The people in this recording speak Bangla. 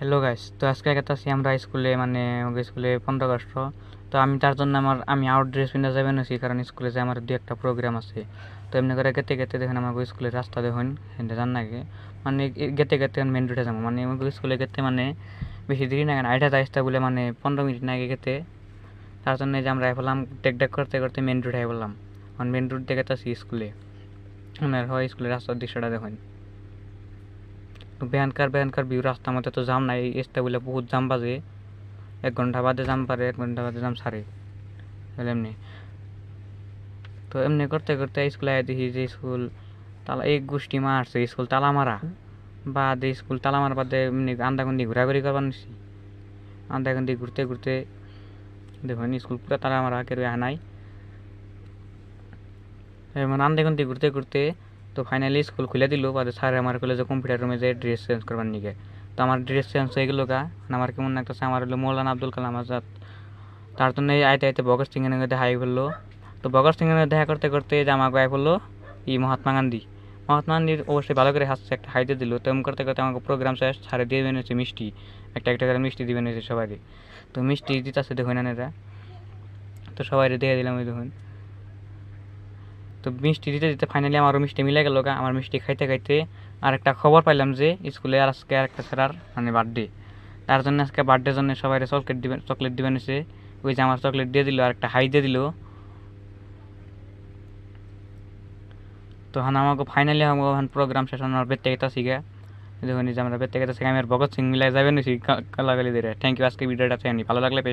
হ্যালো গাইস, তো আজকে গেতাছি আমরা স্কুলে, মানে আমাদের স্কুলে 15 আগস্ট। তো আমি তার জন্য আমি আউট ড্রেস পিন্ধা যাবে না, কারণ স্কুলে যে আমার দু একটা প্রোগ্রাম আছে। তো এমনি করে গেতে গেতে দেখেন আমাকে স্কুলের রাস্তা দেখুন, হেঁটে যান নাকি, মানে গেতে গেতে মেন রোডে যাবো, মানে আমাকে স্কুলে গেতে মানে বেশি দেরি না, কেন আইটা আসতে বলে মানে 15 মিনিট না আগে গেতে। তার জন্য যে আমরা বললাম টেক ডেক করতে করতে মেন রোডে বললাম, কারণ মেন রোড থেকে গেতেছি স্কুলে। ওনার হয় স্কুলের রাস্তার দৃশ্যটা দেখুন। তো ভয়ঙ্কর ভিউ, রাস্তার মধ্যে তো জাম নাই, এসতে বলে বহুত জাম বাজে। 1 ঘন্টা বাদে জাম পারে, 1 ঘন্টা বাদে জাম সারে এমনি। তো এমনি করতে করতে স্কুলে দেখি যে স্কুল তালা, এই গোষ্ঠী মারছে স্কুল তালা মারা, বাদে স্কুল তালা মারা বাদে এমনি আন্দাগুন্দি ঘোরাঘুরি করবার নিছি। আন্দাগুন্দি ঘুরতে ঘুরতে দেখুন স্কুল পুরো তালা মারা, কেউ আহ নাই। এমন আন্দাগুন্দি ঘুরতে ঘুরতে তো ফাইনালি স্কুল খুলে দিল। বাদে স্যার আমার কলেজে কম্পিউটার রুমে যে ড্রেস চেঞ্জ করবার নিকে। তো আমার ড্রেস চেঞ্জ হয়ে গেল গা, আমার কেমন লাগতেছে, আমার হলো মৌলানা আব্দুল কালাম আজাদ। তার জন্য আইতে আইতে ভগৎ সিং এর দেখা হয়ে ফেললো। তো ভগৎ সিং এর দেখা করতে করতে জামা গায়ে পড়লো মহাত্মা গান্ধী। মহাত্মা গান্ধীর অবশ্যই ভালো করে হাসছে, একটা হাইতে দিল। তো এমন করতে করতে আমাকে প্রোগ্রাম শেষ, ছাড়ে দিয়ে বেরিয়েছে মিষ্টি, একটা একটা করে মিষ্টি দিবেন হয়েছে সবাই। তো মিষ্টি দিতেছে দেখুন এরা, তো সবাই দিয়ে দিলাম ওই দেখুন। তো মিষ্টি দিতে দিতে ফাইনালি আমারও মিষ্টি মিলে গেল গা। আমার মিষ্টি খাইতে খাইতে আর একটা খবর পাইলাম যে স্কুলে আর আজকে আর একটা স্যার মানে বার্থডে। তার জন্য আজকে বার্থডের জন্য সবাই চকলেট দিবেন হয়েছে। ওই যে আমার চকলেট দিয়ে দিল আর একটা হাই দিয়ে দিল। তো আমাকে ফাইনালি আমাকে প্রোগ্রাম শেষ, আমার বেতে গেতা শিখে দেখুন যে আমরা বেতে গেতা শিখে আমি আর ভগৎ সিং মিলাই যাবেন কালাগালি দিয়ে। থ্যাংক ইউ, আজকে ভিডিওটা চাইনি ভালো লাগলে পেজটা